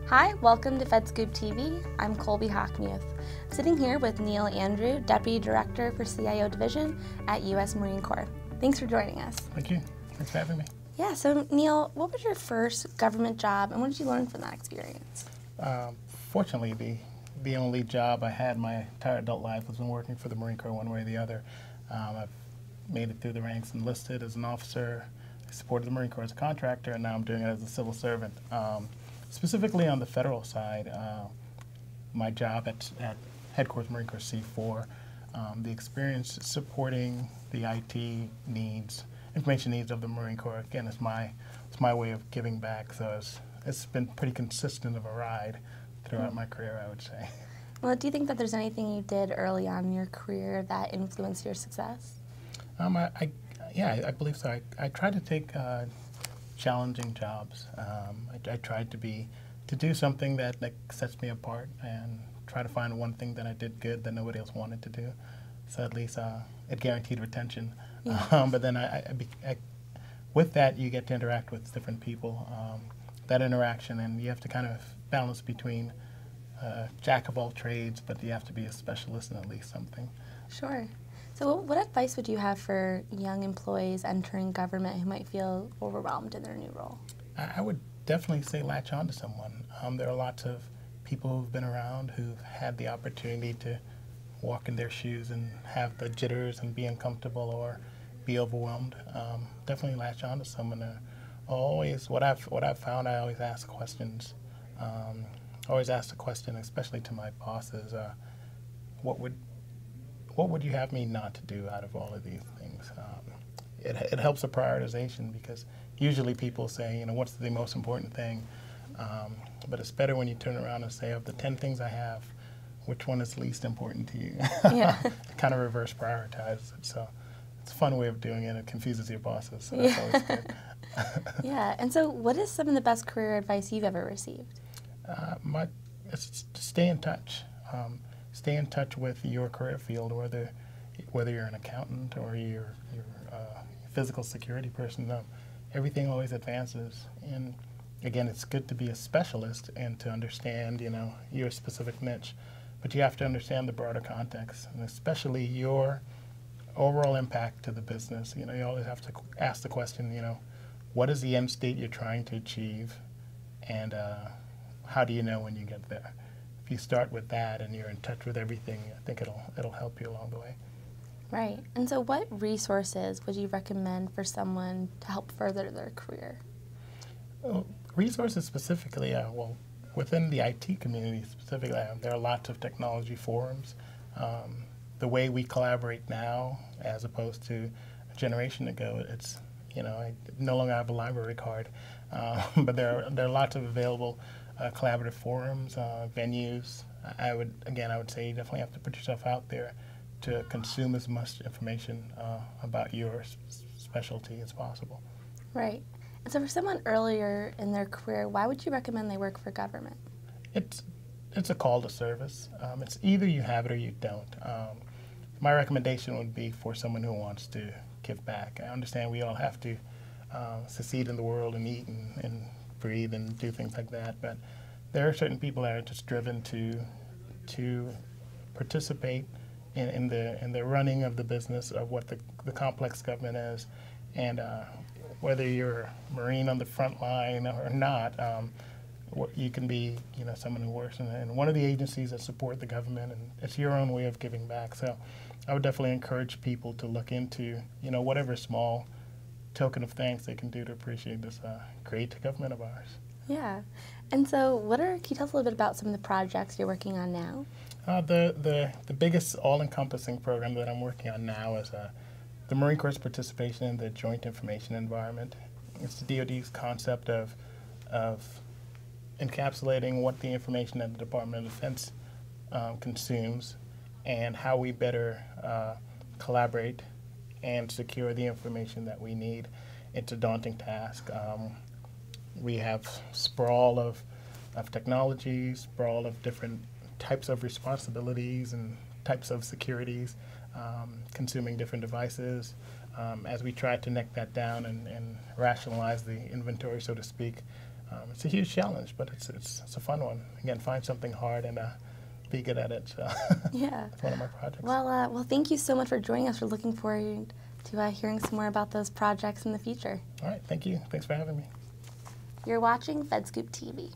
Hi, welcome to FedScoop TV. I'm Colby Hockmuth. Sitting here with Neal Andrew, Deputy Director for CIO Division at U.S. Marine Corps. Thanks for joining us. Thank you. Thanks for having me. Yeah, so Neal, what was your first government job and what did you learn from that experience? Fortunately, the only job I had my entire adult life was in working for the Marine Corps one way or the other. I've made it through the ranks, enlisted as an officer, I supported the Marine Corps as a contractor, and now I'm doing it as a civil servant. Specifically on the federal side, my job at Headquarters Marine Corps C4, the experience supporting the IT needs, information needs of the Marine Corps, again, it's my way of giving back, so it's been pretty consistent of a ride throughout my career, I would say. Well, do you think that there's anything you did early on in your career that influenced your success? I believe so. I tried to take challenging jobs. I tried to do something that sets me apart and try to find one thing that I did good that nobody else wanted to do. So at least it guaranteed retention. Yeah. But then with that, you get to interact with different people. That interaction, and you have to kind of balance between jack of all trades, but you have to be a specialist in at least something. Sure. So what advice would you have for young employees entering government who might feel overwhelmed in their new role? I would definitely say latch on to someone. There are lots of people who've been around who've had the opportunity to walk in their shoes and have the jitters and be uncomfortable or be overwhelmed. Definitely latch on to someone. Always, what I've found, I always ask questions. Always ask the question, especially to my bosses, what would you have me not to do out of all of these things? It helps a prioritization because usually people say, what's the most important thing? But it's better when you turn around and say, of the 10 things I have, which one is least important to you? Yeah. Kind of reverse prioritize it. So it's a fun way of doing it. It confuses your bosses, so that's always good. Yeah, and so what is some of the best career advice you've ever received? It's to stay in touch. Stay in touch with your career field, whether you're an accountant or you're a physical security person. Everything always advances. And again, it's good to be a specialist and to understand, your specific niche. But you have to understand the broader context, and especially your overall impact to the business. You always have to ask the question, what is the end state you're trying to achieve, and how do you know when you get there? If you start with that and you're in touch with everything, I think it'll help you along the way. Right. And so what resources would you recommend for someone to help further their career? Well, resources specifically, within the IT community specifically, there are lots of technology forums. The way we collaborate now, as opposed to a generation ago, it's, I no longer have a library card, but there are lots of available collaborative forums, venues. I would say you definitely have to put yourself out there to consume as much information about your specialty as possible. Right. And so for someone earlier in their career, why would you recommend they work for government? It's a call to service. It's either you have it or you don't. My recommendation would be for someone who wants to give back. I understand we all have to succeed in the world and eat and breathe and do things like that, but there are certain people that are just driven to participate in the running of the business of what the complex government is, and whether you're a Marine on the front line or not, you can be someone who works in one of the agencies that support the government, and it's your own way of giving back. So I would definitely encourage people to look into whatever small token of thanks they can do to appreciate this great government of ours. Yeah. And so can you tell us a little bit about some of the projects you're working on now? The biggest all-encompassing program that I'm working on now is the Marine Corps' participation in the Joint Information Environment. It's the DoD's concept of encapsulating what the information that the Department of Defense consumes and how we better collaborate and secure the information that we need. It's a daunting task. We have sprawl of technology, sprawl of different types of responsibilities and types of securities, consuming different devices. As we try to neck that down and rationalize the inventory, so to speak, It's a huge challenge, but it's a fun one. Again, find something hard and be good at it. So Yeah. it's one of my projects. Well, thank you so much for joining us. We're looking forward to hearing some more about those projects in the future. All right, thank you. Thanks for having me. You're watching FedScoop TV.